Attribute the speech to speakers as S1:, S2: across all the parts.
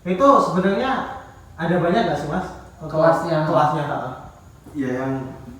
S1: Itu sebenarnya ada banyak nggak sih mas?
S2: Kelasnya.
S3: Ya yang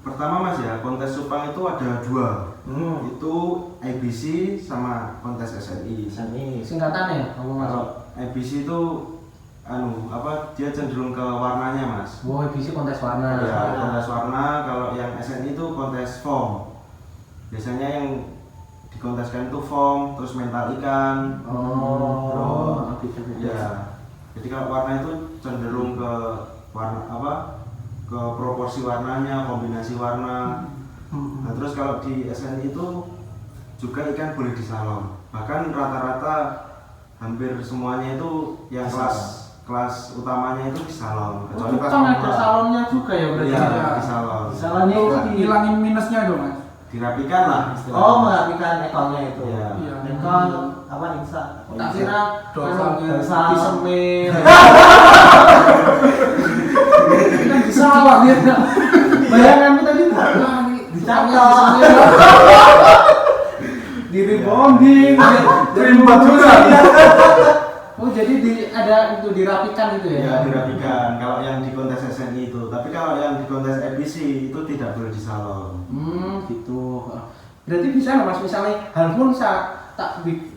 S3: pertama mas ya, kontes cupang itu ada 2. Itu ABC sama kontes SNI.
S2: Singkatannya apa mas?
S3: Kalau ABC itu dia cenderung ke warnanya mas.
S2: Oh, ABC kontes warna.
S3: Ya, kontes warna. Kalau yang SNI itu kontes foam. Biasanya yang dikonteskan itu foam, terus mental ikan. Ya. Jadi kalau warna itu cenderung ke warna ke proporsi warnanya, kombinasi warna. Nah, terus kalau di SNI itu juga ikan boleh disalon. Bahkan rata-rata hampir semuanya itu yang kelas utamanya itu disalon.
S2: Kecuali kelas ada salonnya juga ya berarti.
S3: Iya, disalon.
S1: Salonnya itu
S4: dihilangin minusnya dong mas.
S3: Dirapikan lah istilahnya.
S1: Oh, merapikan ekornya itu.
S3: Iya.
S1: Ekor apa insa?
S2: Tak kira
S1: dosa
S2: disemir.
S4: Kan disalon ya.
S2: Bayanganku tadi
S1: dicatat.
S2: Di rebonding,
S4: Rimbat juga.
S2: Oh jadi ada itu dirapikan itu ya?
S3: Ya dirapikan. Kalau yang di kontes SNI itu, tapi kalau yang di kontes ABC itu tidak boleh disalon.
S2: Gitu. Berarti bisa nggak mas misalnya handphone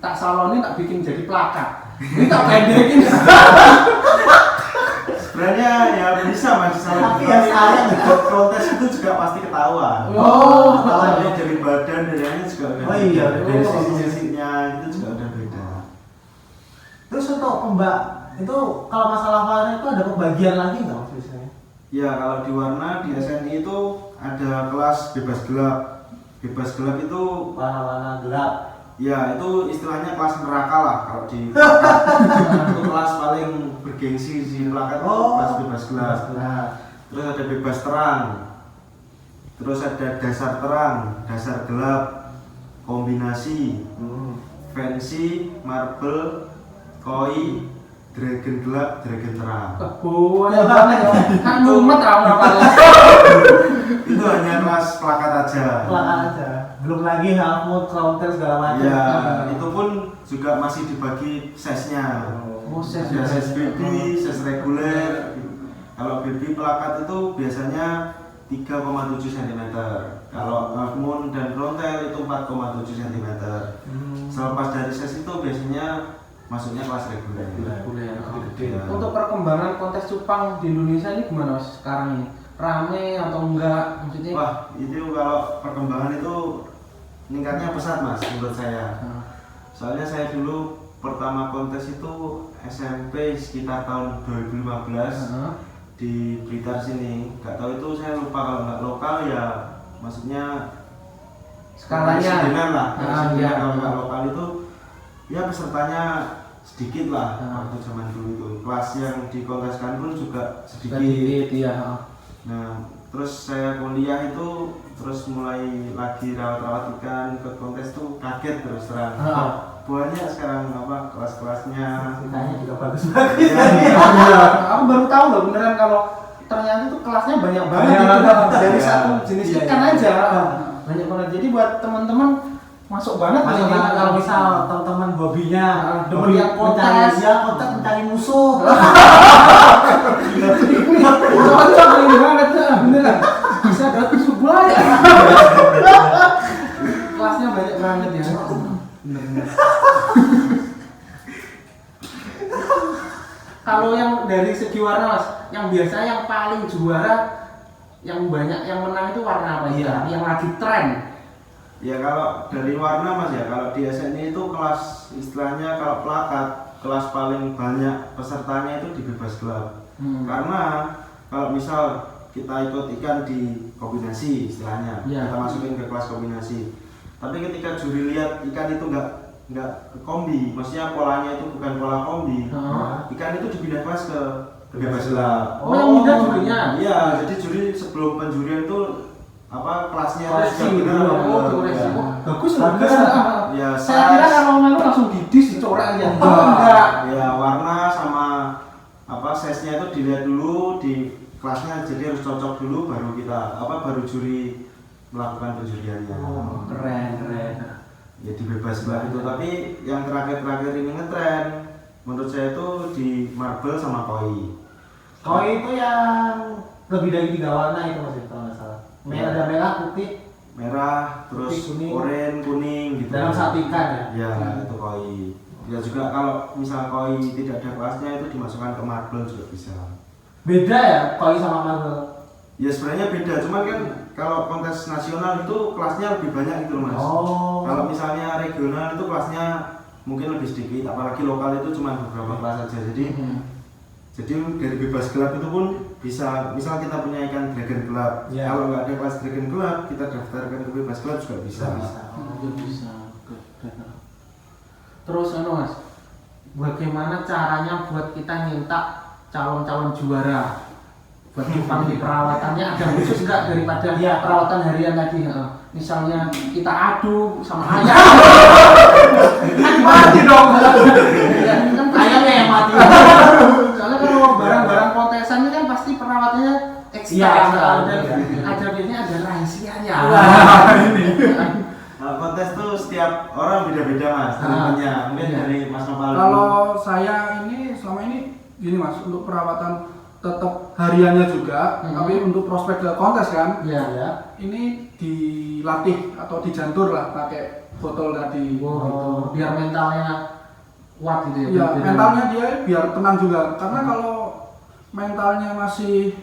S2: tak salonin tak bikin jadi plakat. Ini tak pendekin.
S3: Sebenarnya ya bisa mas,
S1: Tapi ya sayang.
S3: kontes itu juga pasti ketahuan.
S2: Oh,
S3: Misalnya dari badan darinya juga udah
S1: Oh iya,
S3: dari
S1: oh.
S3: sisi-sisinya itu juga udah beda.
S1: Terus untuk itu kalau masalah warna itu ada pembagian lagi nggak mas biasanya?
S3: Ya kalau di warna di SNI itu ada kelas bebas gelap. Bebas gelap itu
S1: Warna-warna gelap.
S3: ya itu istilahnya kelas neraka lah kalau di plakat. Itu kelas paling bergengsi di plakat itu kelas bebas gelap. Terus ada bebas terang. Terus ada dasar terang, dasar gelap, kombinasi, fancy, marble, koi, dragon gelap, dragon terang.
S2: Banyak banget ya. Kan mumet apa
S3: Itu hanya kelas plakat aja.
S1: Plakat aja. Belum lagi half moon, counter segala macam.
S3: Ya, itu pun juga masih dibagi size-nya. Ada size baby, size reguler. Kalau baby plakat itu biasanya 3,7 cm. Kalau half moon dan frontal itu 4,7 cm. Selepas dari size itu biasanya masuknya kelas reguler.
S2: Untuk perkembangan kontes cupang di Indonesia ini gimana mas sekarang ini? Rame atau enggak maksudnya?
S3: Wah, itu kalau perkembangan itu meningkatnya pesat mas menurut saya. Soalnya saya dulu pertama kontes itu SMP sekitar tahun 2015 di Blitar sini. Gak tahu itu saya lupa, kalau nggak lokal ya maksudnya
S2: Skalanya
S3: residenan lah.
S2: iya.
S3: Kalau nggak lokal itu ya pesertanya sedikit lah waktu zaman dulu itu. Kelas yang dikonteskan pun juga sedikit.
S2: ya.
S3: Nah, terus saya kuliah itu terus mulai lagi rawat-rawat ikan, ikut kontes tuh kaget terus terang. Banyak sekarang kelas-kelasnya.
S1: Ikannya juga bagus.
S2: Aku baru tahu loh beneran kalau ternyata tuh kelasnya banyak banget
S1: Banyak
S2: gitu.
S1: banget.
S2: Dari
S1: Iya.
S2: satu jenis
S1: Iya,
S2: ikan
S1: iya.
S2: aja. Banyak banget. Jadi buat teman-teman masuk banget
S1: Masuk
S2: ini.
S1: banget kalau misal teman-teman hobinya
S2: demen lihat kontes.
S1: kontes mencari musuh.
S2: Cocok ini banget ya, beneran. Bisa dapat sebuah ya. Kelasnya banyak banget ya. Bener-bener. Kalau yang dari segi warna mas, yang biasa yang paling juara, yang banyak yang menang itu warna apa ya? Yang lagi tren.
S3: Ya kalau dari warna mas ya, kalau di SNI itu kelas istilahnya kalau plakat kelas paling banyak pesertanya itu di bebas gelap. Karena kalau misal kita ikut ikan di kombinasi istilahnya, kita masukin ke kelas kombinasi. Tapi ketika juri lihat ikan itu nggak kombi, maksudnya polanya itu bukan pola kombi, ikan itu dipindah kelas ke bebas gelap.
S2: Oh, yang muda jurinya?
S3: Iya, jadi juri sebelum penjurian itu kelasnya
S2: Koreksi
S3: sudah
S2: gitu.
S3: benar.
S2: Koreksi.
S3: Ya.
S2: Bagus.
S3: Ya,
S2: Saya kira kalau malu langsung didis dicoret aja.
S3: enggak. Ya, warna sama size-nya itu dilihat dulu di kelasnya, jadi harus cocok dulu baru baru juri melakukan penjuriannya.
S2: Keren.
S3: Ya di bebas gelap itu, tapi yang terakhir ini ngetren menurut saya itu di marble sama koi.
S1: Koi itu yang lebih dari 3 warna itu Mas kalau nggak salah. Merah, ada merah, putih,
S3: Merah, terus
S1: Putih, kuning.
S3: oranye, kuning gitu.
S1: dalam satu ikan ya.
S3: Ya, itu koi. Ya juga kalau misal koi tidak ada kelasnya itu dimasukkan ke marble juga bisa.
S1: Beda ya koi sama marble.
S3: Ya sebenarnya beda, cuman kan kalau kontes nasional itu kelasnya lebih banyak gitu loh Mas.
S1: Oh.
S3: Kalau misalnya regional itu kelasnya mungkin lebih sedikit, apalagi lokal itu cuma beberapa kelas saja. Jadi dari bebas gelap itu pun bisa, misal kita punya ikan dragon gelap,
S1: Ya.
S3: kalau nggak ada kelas dragon gelap, kita daftarkan ke bebas gelap juga bisa.
S2: Bisa. Terus Mas, bagaimana caranya buat kita minta calon-calon juara? Buat cupang di perawatannya ada khusus nggak daripada
S1: Iya.
S2: perawatan harian tadi? Misalnya kita adu sama ayam,
S4: Mati dong.
S2: kan
S1: Ayamnya yang mati.
S2: soalnya kalau barang-barang kontesan ini kan pasti perawatannya ekstra.
S1: Iya, ekstra.
S2: Ada biasanya ada rahasianya.
S3: Kalau kontes tuh setiap orang beda-beda Mas, temennya. Mungkin
S2: Iya.
S3: dari Mas Nopal.
S4: Kalau saya ini selama ini gini Mas, untuk perawatan tetap hariannya juga, tapi untuk prospek ke kontes kan,
S2: Iya.
S1: Ya.
S4: ini dilatih atau dijantur lah pakai botol tadi.
S2: Oh, gitu. Biar mentalnya kuat gitu ya.
S4: Ya,
S2: Biar-
S4: mentalnya dia biar tenang juga. Karena kalau mentalnya masih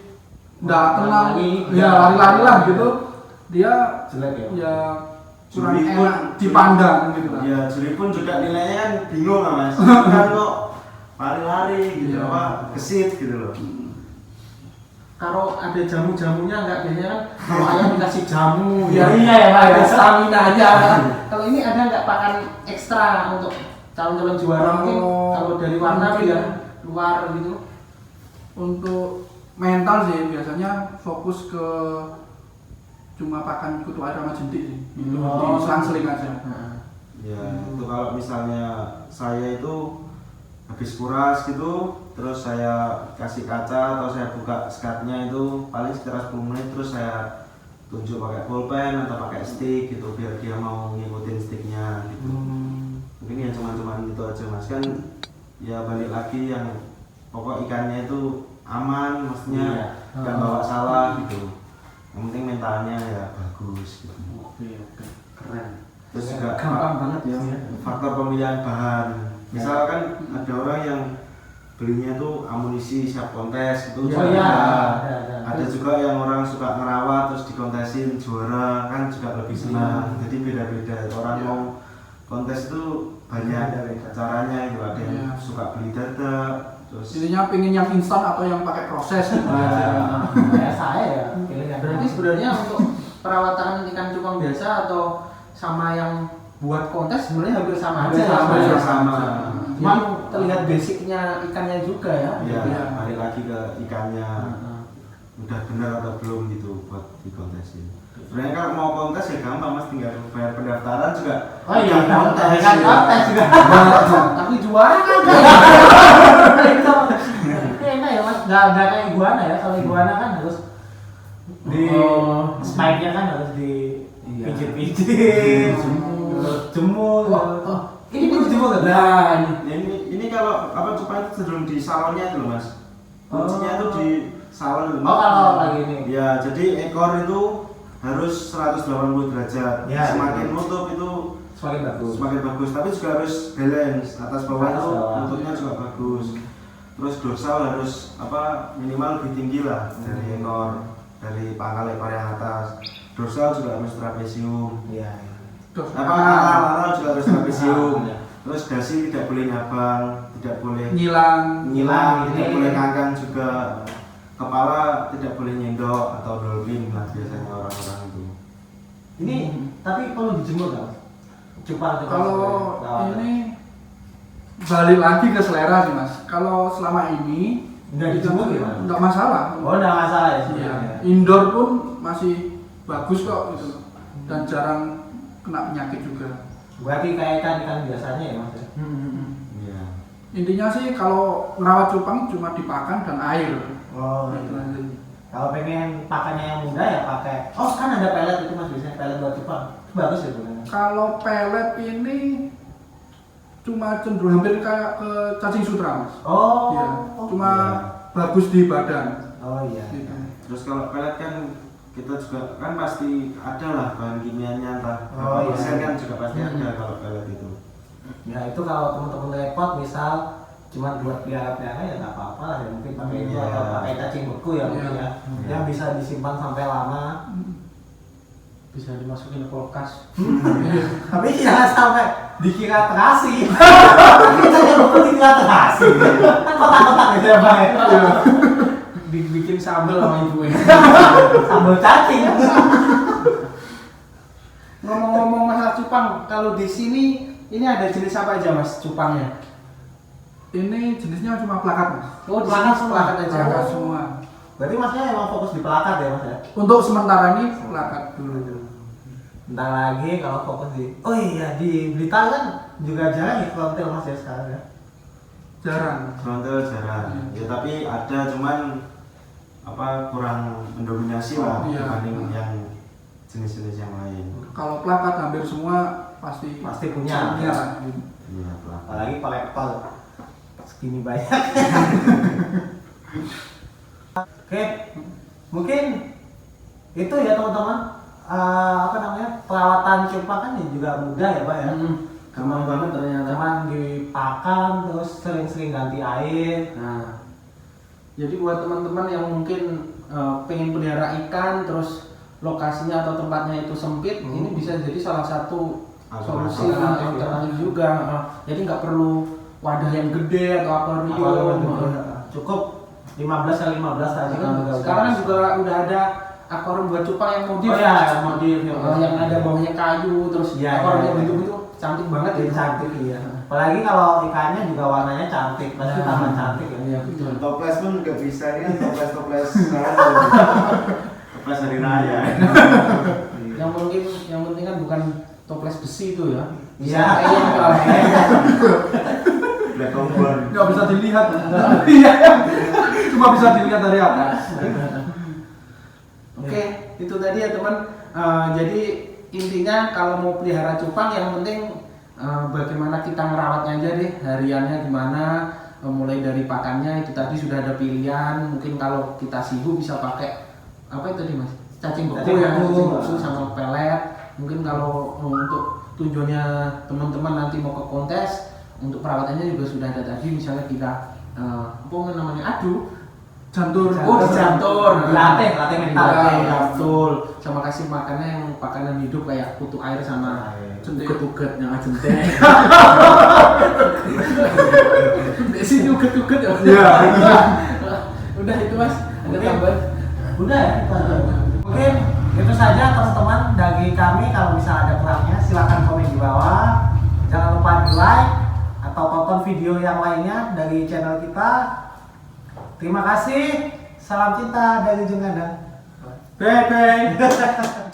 S4: nggak tenang,
S1: Lari-lari.
S4: ya lari-lari lah gitu, dia
S1: Jelek ya.
S4: ya kurang
S3: Juri pun-
S4: enak dipandang gitu lah.
S3: Ya juri pun juga nilainya kan bingung lah Mas. Kan kok lari-lari gitu,
S4: Iya.
S3: apa gesit gitu loh.
S2: Kalau ada jamu-jamunya nggak biasanya kan kalau ayam dikasih jamu
S1: Iya, iya ya, Pak, ya.
S2: ada stamina aja. Kalau ini ada nggak pakan ekstra untuk calon-calon juara mungkin kalau dari warna
S4: Mungkin.
S2: biar luar gitu.
S4: Untuk mental sih biasanya fokus ke cuma pakan kutu air sama jentik sih. Itu
S1: Oh.
S4: diselang-seling aja.
S3: Ya, itu kalau misalnya saya itu habis kuras gitu, terus saya kasih kaca atau saya buka skatnya itu paling sekitar 10 menit, terus saya tunjuk pakai pulpen atau pakai stick gitu biar dia mau ngikutin sticknya gitu. Mungkin ya cuma gitu aja Mas, kan ya balik lagi yang pokok ikannya itu aman, maksudnya nggak bawa salah gitu. Yang penting mentalnya ya bagus gitu.
S2: Oke, keren.
S3: Terus juga
S2: Gampang banget ya.
S3: faktor pemilihan bahan. Misalkan ada orang yang belinya tuh amunisi siap kontes itu
S1: Oh
S3: juga
S1: iya,
S3: ada. Ada juga yang orang suka ngerawat terus dikontesin juara kan juga lebih senang. Jadi beda-beda. Orang
S4: Iya.
S3: mau kontes itu banyak
S1: Beda-beda.
S3: caranya itu. Ada yang
S4: Iya.
S3: suka beli dadak, terus
S4: Intinya pengen yang instan atau yang pakai proses gitu.
S1: Kayak saya ya. Pilih yang
S2: Berarti sebenarnya untuk perawatan ikan cupang biasa atau sama yang buat kontes sebenarnya hampir sama aja.
S3: Hampir
S2: ya?
S3: sama.
S2: Cuma terlihat basicnya ikannya juga ya.
S3: ya
S4: Iya.
S3: balik lagi ke ikannya
S2: Heeh.
S3: udah benar atau belum gitu buat dikontesin. Sebenarnya kalau mau kontes ya gampang Mas, tinggal bayar pendaftaran juga.
S1: Oh iya,
S3: kontes.
S1: kan kontes juga.
S2: Tapi juara kan
S1: Enak ya Mas, nggak kayak iguana ya. Kalau iguana kan harus di
S2: Oh.
S1: spike-nya kan harus di
S2: Iya.
S1: pijit-pijit, jemur. Ini pun jemur kan?
S2: Nah,
S3: Ini kalau apa cupang itu cenderung di salonnya itu loh Mas. Kuncinya itu di salon.
S1: Oh, kalau lagi ini.
S3: Ya, jadi ekor itu harus 180 derajat.
S1: Ya,
S3: Semakin
S1: ya.
S3: nutup itu
S1: Semakin bagus.
S3: semakin bagus, tapi juga harus balance. Atas bawah
S1: Atas
S3: itu
S1: bawah.
S3: nutupnya juga bagus. Terus dorsal harus apa minimal lebih tinggi lah dari ekor, dari pangkal ekor yang atas. Dorsal juga harus trapesium.
S1: Iya.
S4: Terus
S3: Apa aral juga harus trapesium.
S1: Iya.
S3: Terus dasi tidak boleh ngabang, tidak boleh
S4: ngilang.
S3: ngilang, tidak
S1: Iya.
S3: boleh ngangkang juga. Kepala tidak boleh nyendok atau dolphin lah biasanya orang-orang itu.
S1: Ini tapi perlu dijemur nggak? Cupang
S4: Kalau ini balik lagi ke selera sih Mas. Kalau selama ini
S1: Nggak dijemur gimana?
S4: nggak masalah.
S1: Oh, nggak masalah ya
S4: Iya.
S1: sebenarnya.
S4: Indoor pun masih bagus kok gitu. Dan jarang kena penyakit juga.
S1: Berarti kayak ikan biasanya ya Mas ya?
S3: Iya.
S4: Intinya sih kalau ngerawat cupang cuma dipakan dan air.
S1: Oh,
S4: Itu aja.
S1: Kalau pengen pakannya yang mudah ya pakai. Oh, kan ada pelet itu Mas, biasanya pelet buat cupang. Itu bagus ya sebenarnya.
S4: Kalau pelet ini cuma cenderung hampir kayak ke cacing sutra, Mas.
S1: Oh.
S4: Iya,
S1: Oh.
S4: cuma
S3: Iya.
S4: bagus di badan.
S1: Oh iya.
S4: Gitu.
S3: Terus kalau pelet kan kita juga kan pasti ada lah bahan kimianya entah
S1: Oh,
S3: berapa
S1: iya.
S3: persen kan juga pasti ada kalau pelet itu.
S1: Ya itu kalau teman-teman repot misal cuma buat pelihara-pelihara ya nggak apa-apa lah ya, mungkin pakai itu
S3: Iya.
S1: atau pakai cacing beku ya mungkin
S4: Iya.
S1: ya, yang bisa disimpan sampai lama.
S2: Bisa dimasukin ke kulkas.
S1: Tapi jangan sampai dikira terasi. Kita yang beku dikira terasi. Kan kotak-kotak gitu ya Bang.
S2: Dibikin sambal sama ibu ya.
S1: Sambal cacing.
S2: Ngomong-ngomong masalah cupang, kalau di sini ini ada jenis apa aja Mas cupangnya?
S4: Ini jenisnya cuma plakat, Mas.
S2: Oh, di
S1: Plakat
S2: sini
S1: semua.
S2: plakat aja.
S4: Plakat semua.
S1: Berarti masnya emang fokus di pelakat ya Mas ya?
S4: Untuk sementara ini plakat dulu.
S1: Bentar lagi kalau fokus di, oh iya di Blitar kan juga jarang ya frontal Mas ya sekarang ya?
S4: Jarang.
S3: Frontal jarang. Ya tapi ada cuman apa kurang mendominasi lah
S4: Iya.
S3: dibanding yang jenis-jenis yang lain.
S4: Kalau plakat hampir semua pasti
S1: Punya.
S4: Iya.
S3: Iya, plakat.
S1: Apalagi kolektor segini banyak. Oke, mungkin itu ya teman-teman. Apa namanya, perawatan cupang kan ya juga mudah ya Pak ya.
S2: Gampang banget ternyata.
S1: Cuman dipakan terus sering-sering ganti air.
S2: Nah, jadi buat teman-teman yang mungkin pengen pelihara ikan terus lokasinya atau tempatnya itu sempit, ini bisa jadi salah satu solusi
S1: Alternatif,
S2: alternatif juga. Jadi nggak perlu wadah yang gede atau akuarium.
S1: Cukup 15 kali 15 aja kan juga.
S2: Sekarang kan juga udah ada akuarium buat cupang yang modif.
S1: Oh ya, modif
S2: yang ada bawahnya kayu terus
S1: Iya,
S2: akuarium
S1: iya,
S2: yang
S1: iya.
S2: bentuk-bentuk cantik banget
S1: Jadi
S2: ya.
S1: cantik iya. Apalagi kalau ikannya juga warnanya cantik, pasti tambah cantik ya.
S2: Iya betul.
S3: Toples pun nggak bisa ini kan toples toples hari raya.
S2: Yang penting kan bukan toples besi itu ya.
S1: Iya.
S3: Black Combon.
S4: Nggak bisa dilihat. Iya. Cuma bisa dilihat dari atas.
S2: Oke, itu tadi ya teman. Jadi intinya kalau mau pelihara cupang yang penting bagaimana kita merawatnya aja deh, hariannya gimana, mulai dari pakannya itu tadi sudah ada pilihan. Mungkin kalau kita sibuk bisa pakai apa itu tadi Mas? Cacing beku
S1: Cacing
S2: ya,
S1: beku.
S2: cacing beku sama pelet. Mungkin kalau untuk tujuannya teman-teman nanti mau ke kontes, untuk perawatannya juga sudah ada tadi. Misalnya kita apa namanya
S4: Jantur.
S2: Oh, dijantur.
S1: Latih mental.
S2: Ya, betul. Sama kasih makannya yang makanan hidup kayak kutu air sama uget-uget yang jentek. Di sini uget-uget ya.
S4: Iya.
S2: Udah itu Mas. Ada tambahan?
S1: Udah ya, itu aja. Mungkin itu saja teman-teman dari kami. Kalau misalnya ada kurangnya silahkan komen di bawah. Jangan lupa di like atau tonton video yang lainnya dari channel kita. Terima kasih. Salam cinta dari Jung Gandang.
S2: Bye bye.